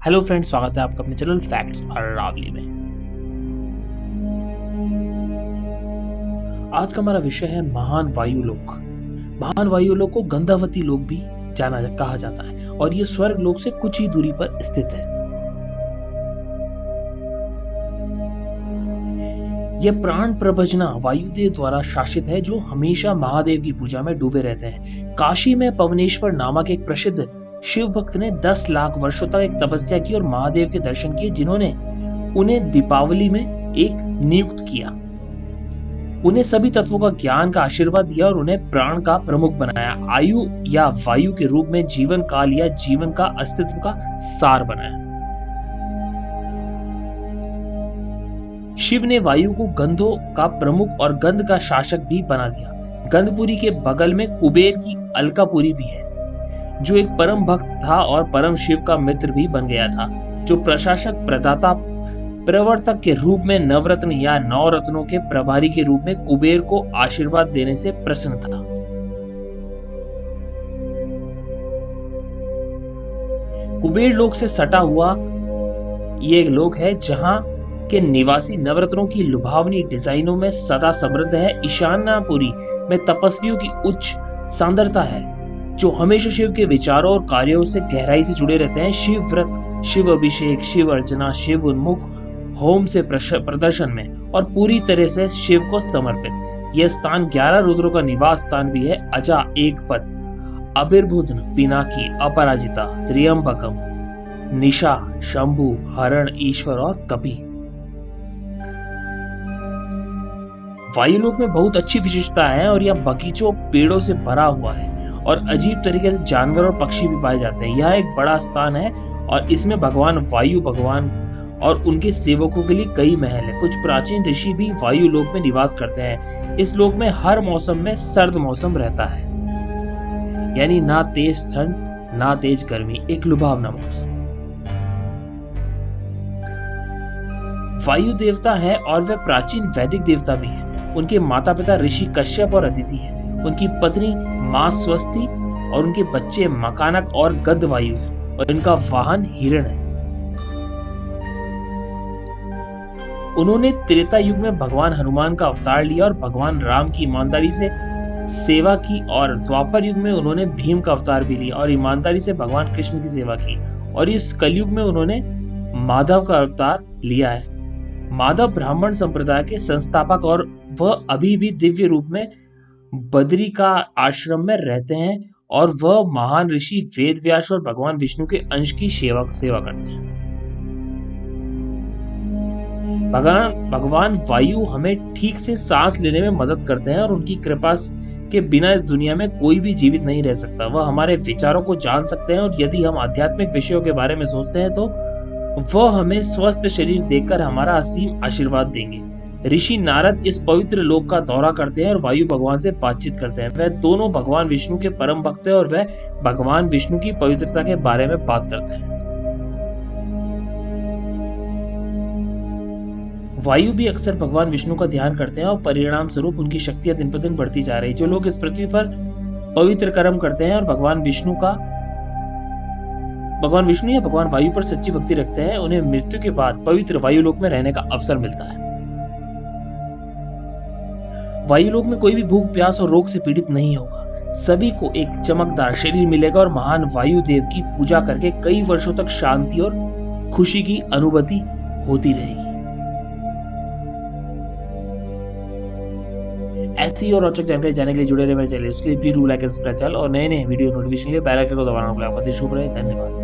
Hello friends, स्वागत है आपका अपने चैनल फैक्ट्स और रावली में। आज का हमारा विषय है महान वायुलोक। महान वायुलोक को गंधावती लोक भी कहा जाता है और ये स्वर्ग लोक से कुछ ही दूरी पर स्थित है। यह प्राण प्रभजना वायुदेव द्वारा शासित है, जो हमेशा महादेव की पूजा में डूबे रहते हैं। काशी में पवनेश्वर नामक एक प्रसिद्ध शिव भक्त ने 10 लाख वर्षों तक एक तपस्या की और महादेव के दर्शन किए, जिन्होंने उन्हें दीपावली में एक नियुक्त किया। उन्हें सभी तत्वों का ज्ञान का आशीर्वाद दिया और उन्हें प्राण का प्रमुख बनाया। आयु या वायु के रूप में जीवन काल या जीवन का अस्तित्व का सार बनाया। शिव ने वायु को गंधों का प्रमुख और गंध का शासक भी बना दिया। गंधपुरी के बगल में कुबेर की अलकापुरी भी है, जो एक परम भक्त था और परम शिव का मित्र भी बन गया था, जो प्रशासक, प्रदाता, प्रवर्तक के रूप में नवरत्न या 9 रत्नों के प्रभारी के रूप में कुबेर को आशीर्वाद देने से प्रसन्न था। कुबेर लोक से सटा हुआ ये एक लोक है जहां के निवासी नवरत्नों की लुभावनी डिजाइनों में सदा समृद्ध है। ईशानापुरी में तपस्वियों की उच्च सांद्रता है, जो हमेशा शिव के विचारों और कार्यों से गहराई से जुड़े रहते हैं। शिव व्रत, शिव अभिषेक, शिव अर्चना, शिव उन्मुख होम से प्रदर्शन में और पूरी तरह से शिव को समर्पित। यह स्थान 11 रुद्रों का निवास स्थान भी है। अजा, एक पद, अबिर्भुद्न, पिनाकी, अपराजिता, त्र्यंबकम, निशा, शंभु, हरण, ईश्वर और कपि। वायुलोक में बहुत अच्छी विशेषता है और यह बगीचों, पेड़ों से भरा हुआ है और अजीब तरीके से जानवर और पक्षी भी पाए जाते हैं। यह एक बड़ा स्थान है और इसमें भगवान वायु भगवान और उनके सेवकों के लिए कई महल है। कुछ प्राचीन ऋषि भी वायु लोक में निवास करते हैं। इस लोक में हर मौसम में सर्द मौसम रहता है, यानी ना तेज ठंड ना तेज गर्मी, एक लुभावना मौसम। वायु देवता है और वे प्राचीन वैदिक देवता भी है। उनके माता पिता ऋषि कश्यप और अदिति है। उनकी पत्नी मां स्वस्ति और उनके बच्चे मकानक और गंधवायु है और इनका वाहन हिरण है। उन्होंने त्रेता युग में भगवान हनुमान का अवतार लिया और भगवान राम की ईमानदारी से सेवा की, और द्वापर युग में उन्होंने भीम का अवतार भी लिया और ईमानदारी से भगवान कृष्ण की सेवा की, और इस कलयुग में उन्होंने माधव का अवतार लिया है। माधव ब्राह्मण संप्रदाय के संस्थापक और वह अभी भी दिव्य रूप में बद्री का आश्रम में रहते हैं और वह महान ऋषि वेद व्यास और भगवान विष्णु के अंश की सेवा करते हैं। भगवान वायु हमें ठीक से सांस लेने में मदद करते हैं और उनकी कृपा के बिना इस दुनिया में कोई भी जीवित नहीं रह सकता। वह हमारे विचारों को जान सकते हैं और यदि हम आध्यात्मिक विषयों के बारे में सोचते हैं तो वह हमें स्वस्थ शरीर देकर हमारा असीम आशीर्वाद देंगे। ऋषि नारद इस पवित्र लोक का दौरा करते हैं और वायु भगवान से बातचीत करते हैं। वह दोनों भगवान विष्णु के परम भक्त हैं और वह भगवान विष्णु की पवित्रता के बारे में बात करते हैं। वायु भी अक्सर भगवान विष्णु का ध्यान करते हैं और परिणाम स्वरूप उनकी शक्तियां दिन पर दिन बढ़ती जा रही। जो लोग इस पृथ्वी पर पवित्र कर्म करते हैं और भगवान विष्णु या भगवान वायु पर सच्ची भक्ति रखते हैं, उन्हें मृत्यु के बाद पवित्र वायुलोक में रहने का अवसर मिलता है। वायुलोक में कोई भी भूख, प्यास और रोग से पीड़ित नहीं होगा। सभी को एक चमकदार शरीर मिलेगा और महान वायु देव की पूजा करके कई वर्षों तक शांति और खुशी की अनुभूति होती रहेगी। ऐसी और रोचक जानकारी जानने के लिए जुड़े रहे मेरे चैनल। उसके लिए please do like and subscribe और नए वीडियो नोटिफिकेशन के लिए बेल आइकन को दबाना होगा। आपका दिन शुभ रहे। धन्यवाद।